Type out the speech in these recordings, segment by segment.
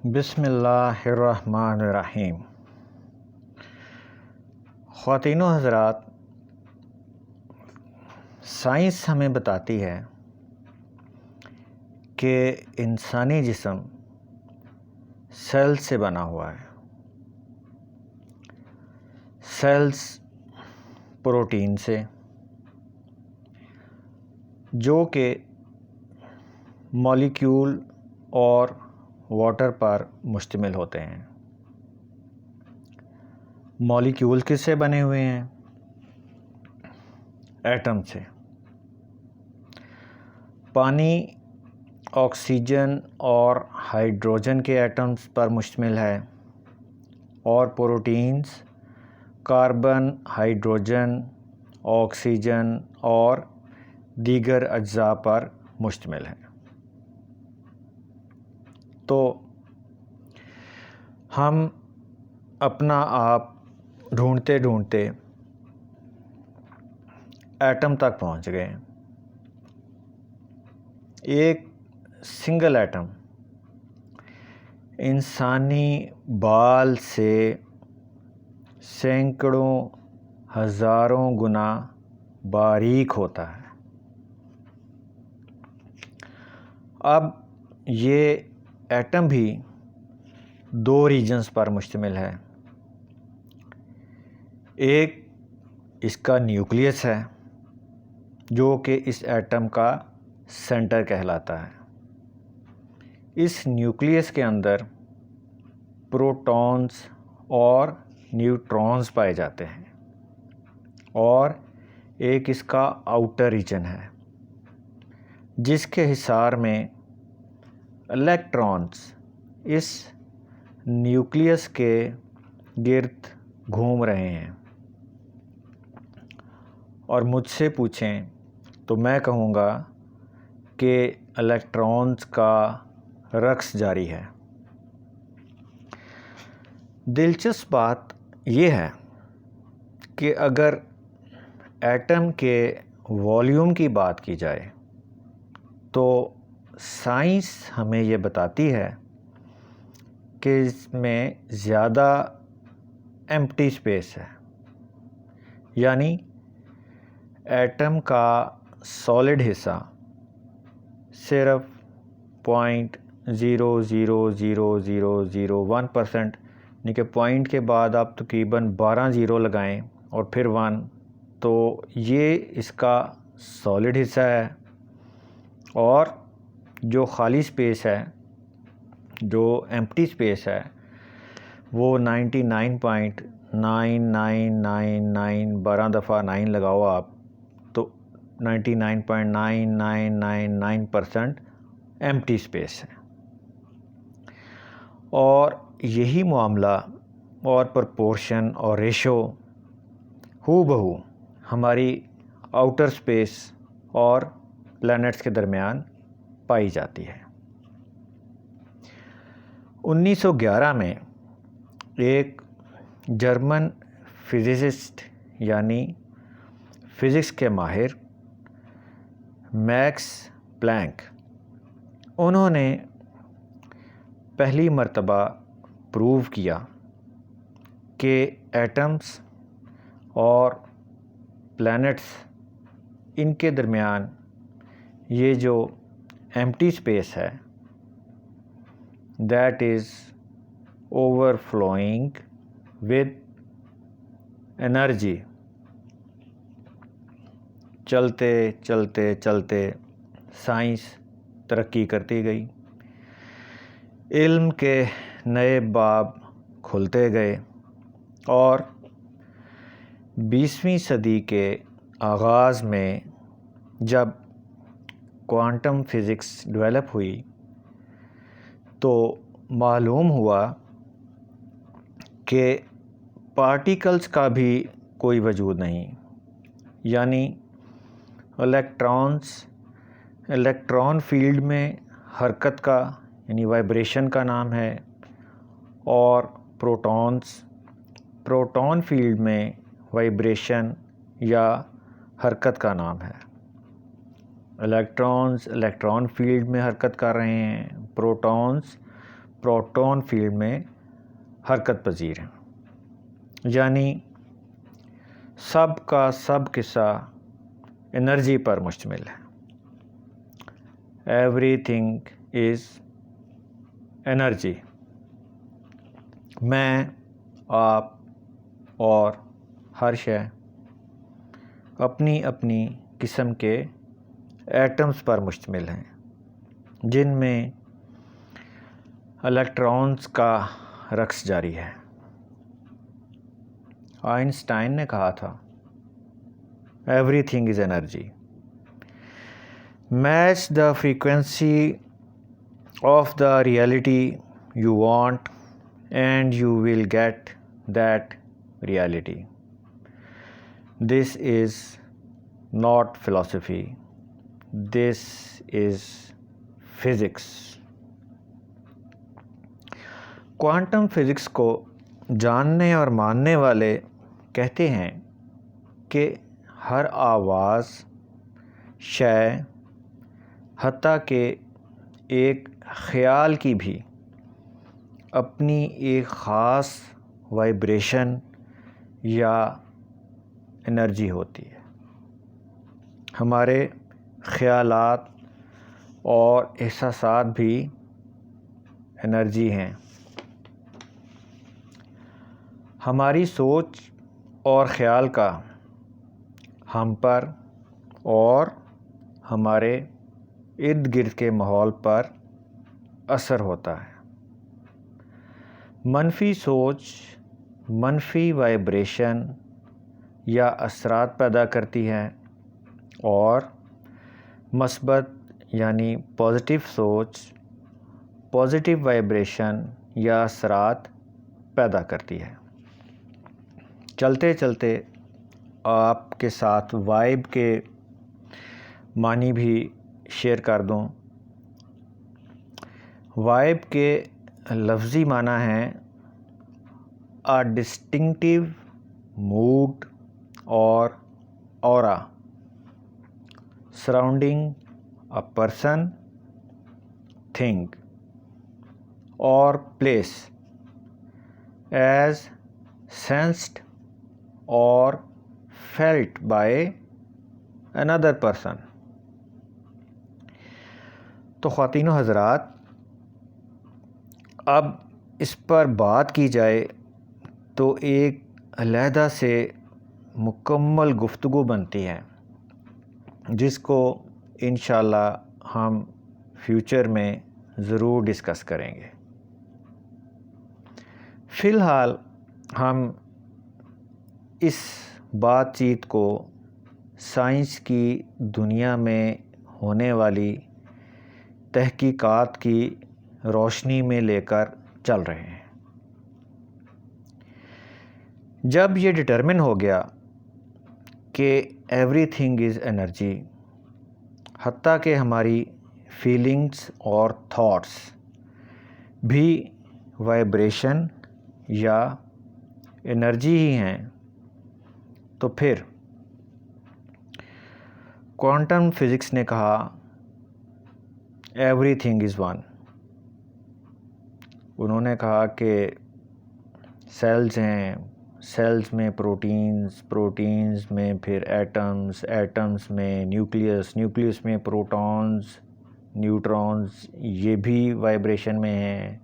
بسم اللہ الرحمن الرحیم۔ خواتین و حضرات، سائنس ہمیں بتاتی ہے کہ انسانی جسم سیل سے بنا ہوا ہے۔ سیلز پروٹین سے، جو کہ مالیکیول اور واٹر پر مشتمل ہوتے ہیں۔ مالیکیول کس سے بنے ہوئے ہیں؟ ایٹم سے۔ پانی آکسیجن اور ہائیڈروجن کے ایٹمز پر مشتمل ہے، اور پروٹینز کاربن، ہائیڈروجن، آکسیجن اور دیگر اجزاء پر مشتمل ہے۔ تو ہم اپنا آپ ڈھونڈتے ڈھونڈتے ایٹم تک پہنچ گئے۔ ایک سنگل ایٹم انسانی بال سے سینکڑوں ہزاروں گنا باریک ہوتا ہے۔ اب یہ ایٹم بھی دو ریجنز پر مشتمل ہے۔ ایک اس کا نیوکلیس ہے، جو کہ اس ایٹم کا سینٹر کہلاتا ہے۔ اس نیوکلیس کے اندر پروٹونز اور نیوٹرونز پائے جاتے ہیں، اور ایک اس کا آؤٹر ریجن ہے، جس کے حصار میں الیکٹرونز اس نیوکلیس کے گرد گھوم رہے ہیں۔ اور مجھ سے پوچھیں تو میں کہوں گا کہ الیکٹرونز کا رقص جاری ہے۔ دلچسپ بات یہ ہے کہ اگر ایٹم کے والیوم کی بات کی جائے تو سائنس ہمیں یہ بتاتی ہے کہ اس میں زیادہ ایمپٹی اسپیس ہے، یعنی ایٹم کا سالڈ حصہ صرف 0.00001%، یعنی کہ پوائنٹ کے بعد آپ تقریباً 12 زیرو لگائیں اور پھر 1، تو یہ اس کا سالڈ حصہ ہے۔ اور جو خالی اسپیس ہے، جو ایمپٹی اسپیس ہے، وہ 99.9999، 12 دفعہ 9 لگاؤ آپ تو 99.9999% ایمپٹی اسپیس ہے۔ اور یہی معاملہ اور پرپورشن اور ریشو ہو بہو ہماری آؤٹر اسپیس اور پلینٹس کے درمیان پائی جاتی ہے۔ 1911 میں ایک جرمن فزسسٹ، یعنی فزکس کے ماہر میکس پلانک، انہوں نے پہلی مرتبہ پروو کیا کہ ایٹمز اور پلینٹس، ان کے درمیان یہ جو ایمپٹی اسپیس ہے، that is over flowing with energy. چلتے چلتے چلتے سائنس ترقی کرتی گئی، علم کے نئے باب کھلتے گئے، اور 20ویں صدی کے آغاز میں جب کوانٹم فزکس ڈیولپ ہوئی تو معلوم ہوا کہ پارٹیکلز کا بھی کوئی وجود نہیں، یعنی الیکٹران فیلڈ میں حرکت کا، یعنی وائبریشن کا نام ہے، اور پروٹون فیلڈ میں وائبریشن یا حرکت کا نام ہے۔ الیکٹران فیلڈ میں حرکت کر رہے ہیں، پروٹون فیلڈ میں حرکت پذیر ہیں، یعنی سب کا سب قصہ انرجی پر مشتمل ہے. Every thing is energy. میں، آپ اور ہر شے اپنی اپنی قسم کے ایٹمز پر مشتمل ہیں، جن میں الیکٹرانز کا رقص جاری ہے. آئنسٹائن نے کہا تھا everything is energy. Match the frequency of the reality you want and you will get that reality. This is not philosophy, this is physics. Quantum physics کو جاننے اور ماننے والے کہتے ہیں کہ ہر آواز، شے، حتیٰ کہ ایک خیال کی بھی اپنی ایک خاص وائبریشن یا انرجی ہوتی ہے. ہمارے خیالات اور احساسات بھی انرجی ہیں. ہماری سوچ اور خیال کا ہم پر اور ہمارے ارد گرد کے ماحول پر اثر ہوتا ہے. منفی سوچ منفی وائبریشن یا اثرات پیدا کرتی ہے اور مثبت یعنی پازیٹیو سوچ پازیٹیو وائبریشن یا اثرات پیدا کرتی ہے. چلتے چلتے آپ کے ساتھ وائب کے معنی بھی شیئر کر دوں. وائب کے لفظی معنی ہے a distinctive mood or aura surrounding a person, thing or place as sensed or felt by another person. تو خواتین و حضرات، اب اس پر بات کی جائے تو ایک علیحدہ سے مکمل گفتگو بنتی ہے، جس کو انشاءاللہ ہم فیوچر میں ضرور ڈسکس کریں گے. فی الحال ہم اس بات چیت کو سائنس کی دنیا میں ہونے والی تحقیقات کی روشنی میں لے کر چل رہے ہیں. جب یہ ڈٹرمن ہو گیا کہ ایوری تھنگ از انرجی، حتیٰ کہ ہماری فیلنگس اور تھاٹس بھی وائبریشن یا انرجی ہی ہیں، تو پھر کوانٹم فزکس نے کہا ایوری تھنگ از ون. انہوں نے کہا کہ سیلز ہیں، سیلز میں پروٹینز میں پھر ایٹمز میں نیوکلیس میں پروٹونز، نیوٹرونز، یہ بھی وائبریشن میں ہیں.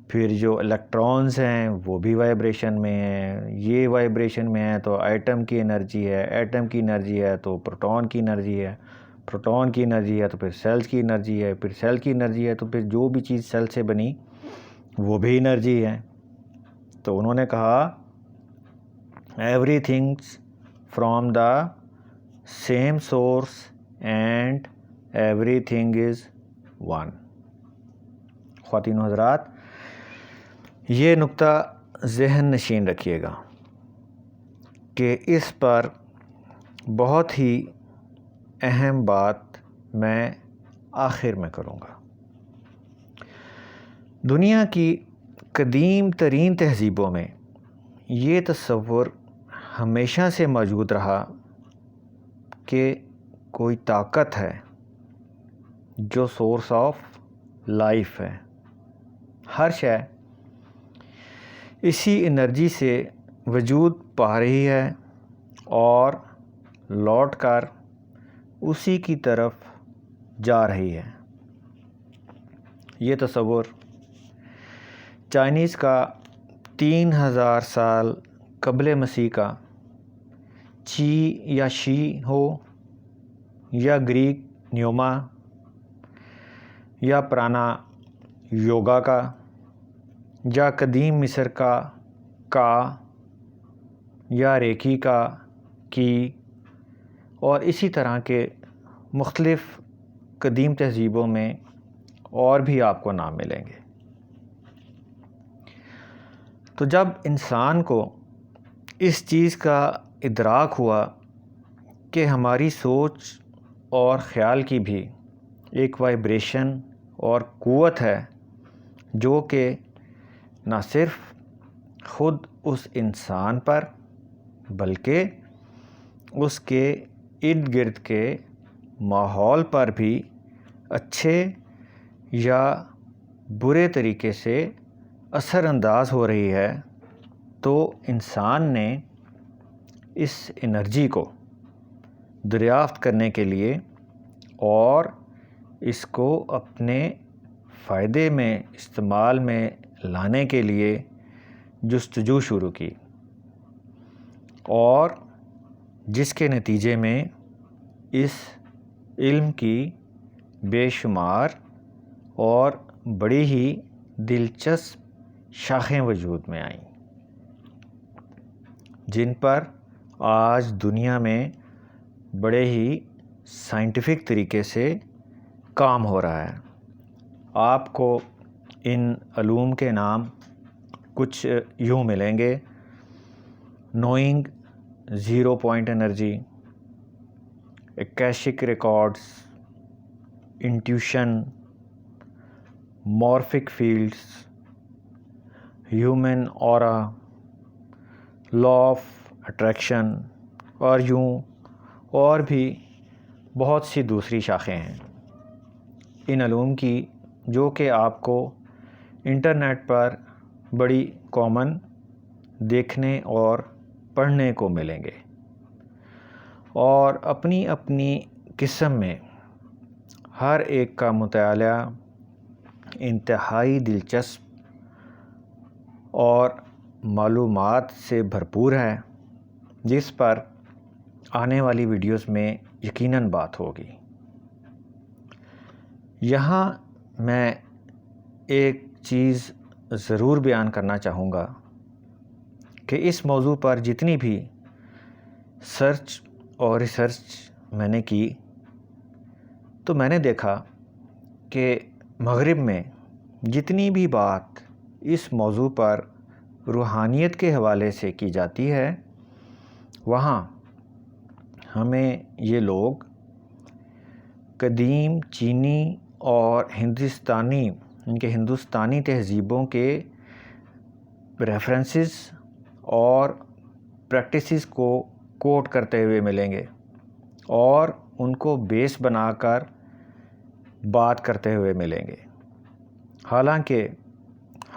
پھر جو الیکٹرونز ہیں وہ بھی وائبریشن میں ہیں. یہ وائبریشن میں ہیں تو ایٹم کی انرجی ہے، ایٹم کی انرجی ہے تو پروٹون کی انرجی ہے، پروٹون کی انرجی ہے تو پھر سیلز کی انرجی ہے، پھر سیل کی انرجی ہے تو پھر جو بھی چیز سیل سے بنی وہ بھی انرجی ہے. تو انہوں نے کہا every things from the same source and every thing is one. خواتین و حضرات، یہ نقطہ ذہن نشین رکھیے گا کہ اس پر بہت ہی اہم بات میں آخر میں کروں گا. دنیا کی قدیم ترین تہذیبوں میں یہ تصور ہمیشہ سے موجود رہا کہ کوئی طاقت ہے جو سورس آف لائف ہے، ہر شے اسی انرجی سے وجود پا رہی ہے اور لوٹ کر اسی کی طرف جا رہی ہے۔ یہ تصور چائنیز کا 3000 سال قبل مسیح کا چی یا شی ہو، یا گریک نیوما، یا پرانا یوگا کا، یا قدیم مصر کا یا ریکی کا کی، اور اسی طرح کے مختلف قدیم تہذیبوں میں اور بھی آپ کو نام ملیں گے۔ تو جب انسان کو اس چیز کا ادراک ہوا کہ ہماری سوچ اور خیال کی بھی ایک وائبریشن اور قوت ہے جو کہ نہ صرف خود اس انسان پر بلکہ اس کے ارد گرد کے ماحول پر بھی اچھے یا برے طریقے سے اثر انداز ہو رہی ہے، تو انسان نے اس انرجی کو دریافت کرنے کے لیے اور اس کو اپنے فائدے میں استعمال میں لانے کے لیے جستجو شروع کی، اور جس کے نتیجے میں اس علم کی بے شمار اور بڑی ہی دلچسپ شاخیں وجود میں آئیں، جن پر آج دنیا میں بڑے ہی سائنٹیفک طریقے سے کام ہو رہا ہے۔ آپ کو ان علوم کے نام کچھ یوں ملیں گے: knowing zero point energy, akashic records, intuition, morphic fields, human aura, law of attraction, اور یوں اور بھی بہت سی دوسری شاخیں ہیں ان علوم کی، جو کہ آپ کو انٹرنیٹ پر بڑی کامن دیکھنے اور پڑھنے کو ملیں گے، اور اپنی اپنی قسم میں ہر ایک کا مطالعہ انتہائی دلچسپ اور معلومات سے بھرپور ہے، جس پر آنے والی ویڈیوز میں یقیناً بات ہوگی۔ یہاں میں ایک چیز ضرور بیان کرنا چاہوں گا کہ اس موضوع پر جتنی بھی سرچ اور ریسرچ میں نے کی، تو میں نے دیکھا کہ مغرب میں جتنی بھی بات اس موضوع پر روحانیت کے حوالے سے کی جاتی ہے، وہاں ہمیں یہ لوگ قدیم چینی اور ہندوستانی تہذیبوں کے ریفرنسز اور پریکٹسز کو کوٹ کرتے ہوئے ملیں گے، اور ان کو بیس بنا کر بات کرتے ہوئے ملیں گے۔ حالانکہ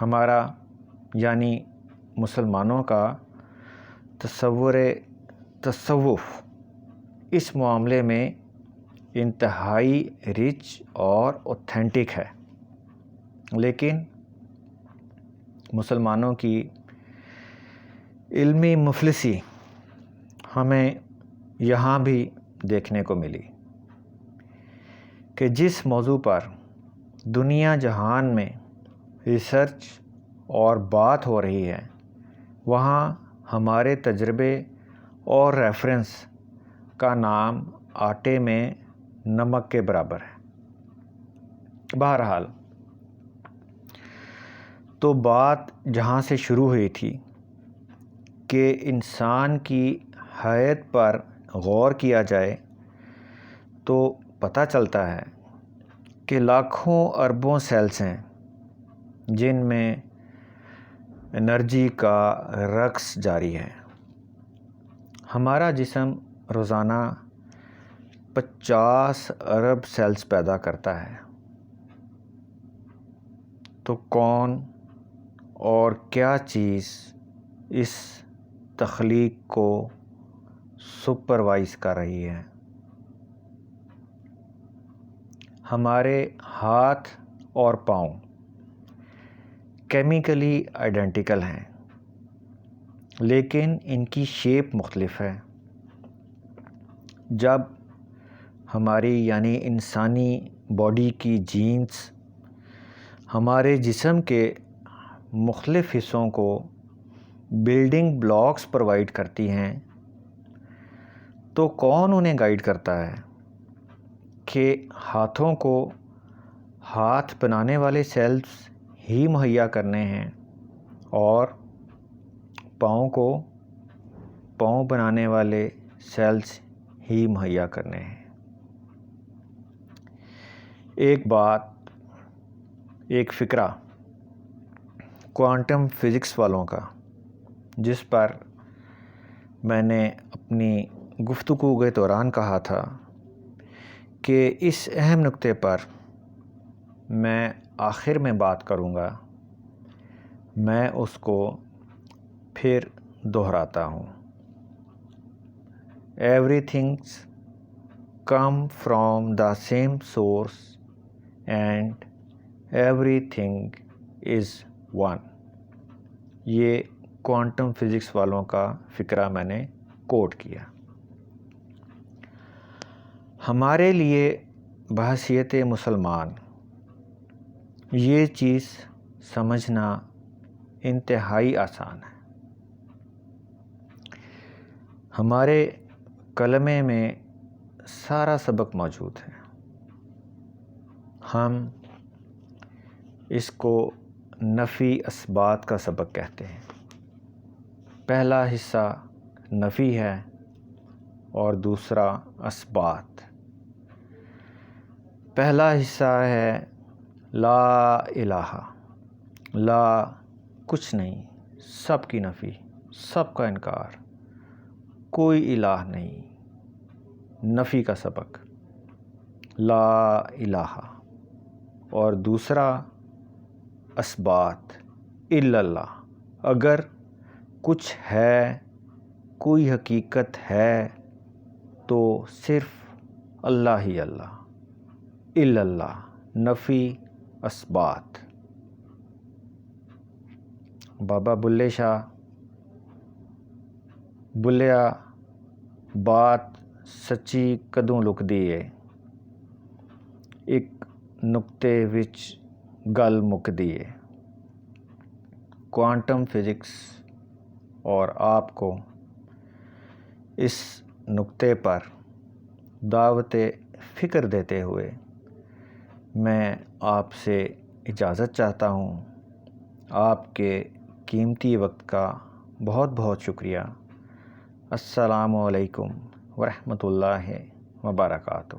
ہمارا یعنی مسلمانوں کا تصوف اس معاملے میں انتہائی رچ اور اوتھینٹک ہے، لیکن مسلمانوں کی علمی مفلسی ہمیں یہاں بھی دیکھنے کو ملی کہ جس موضوع پر دنیا جہان میں ریسرچ اور بات ہو رہی ہے، وہاں ہمارے تجربے اور ریفرنس کا نام آٹے میں نمک کے برابر ہے۔ بہرحال، تو بات جہاں سے شروع ہوئی تھی کہ انسان کی حیات پر غور کیا جائے تو پتہ چلتا ہے کہ لاکھوں اربوں سیلز ہیں جن میں انرجی کا رقص جاری ہے۔ ہمارا جسم روزانہ 50 ارب سیلز پیدا کرتا ہے، تو کون اور کیا چیز اس تخلیق کو سپروائز کر رہی ہے؟ ہمارے ہاتھ اور پاؤں کیمیکلی آئیڈینٹیکل ہیں، لیکن ان کی شیپ مختلف ہے۔ جب ہماری یعنی انسانی باڈی کی جینز ہمارے جسم کے مختلف حصوں کو بلڈنگ بلاکس پرووائڈ کرتی ہیں، تو کون انہیں گائیڈ کرتا ہے کہ ہاتھوں کو ہاتھ بنانے والے سیلز ہی مہیا کرنے ہیں اور پاؤں کو پاؤں بنانے والے سیلز ہی مہیا کرنے ہیں؟ ایک فقرہ کوانٹم فزکس والوں کا، جس پر میں نے اپنی گفتگو کے دوران کہا تھا کہ اس اہم نقطے پر میں آخر میں بات کروں گا، میں اس کو پھر دہراتا ہوں۔ Every things come from the same source and every thing is one. یہ کوانٹم فزکس والوں کا فقرہ میں نے کوٹ کیا۔ ہمارے لیے بحیثیت مسلمان یہ چیز سمجھنا انتہائی آسان ہے۔ ہمارے کلمے میں سارا سبق موجود ہے۔ ہم اس کو نفی اثبات کا سبق کہتے ہیں۔ پہلا حصہ نفی ہے اور دوسرا اثبات۔ پہلا حصہ ہے لا الہ، لا کچھ نہیں، سب کی نفی، سب کا انکار، کوئی الہ نہیں، نفی کا سبق لا الہ۔ اور دوسرا اثبات الا اللہ، اگر کچھ ہے، کوئی حقیقت ہے تو صرف اللہ ہی اللہ، الا اللہ، نفی اثبات۔ بابا بلے شاہ بلیا بات سچی کدوں لکدی ہے، ایک نقطے وچ گل مکدی ہے۔ کوانٹم فزکس اور آپ کو اس نقطے پر دعوت فکر دیتے ہوئے میں آپ سے اجازت چاہتا ہوں۔ آپ کے قیمتی وقت کا بہت بہت شکریہ۔ السلام علیکم ورحمۃ اللہ وبرکاتہ۔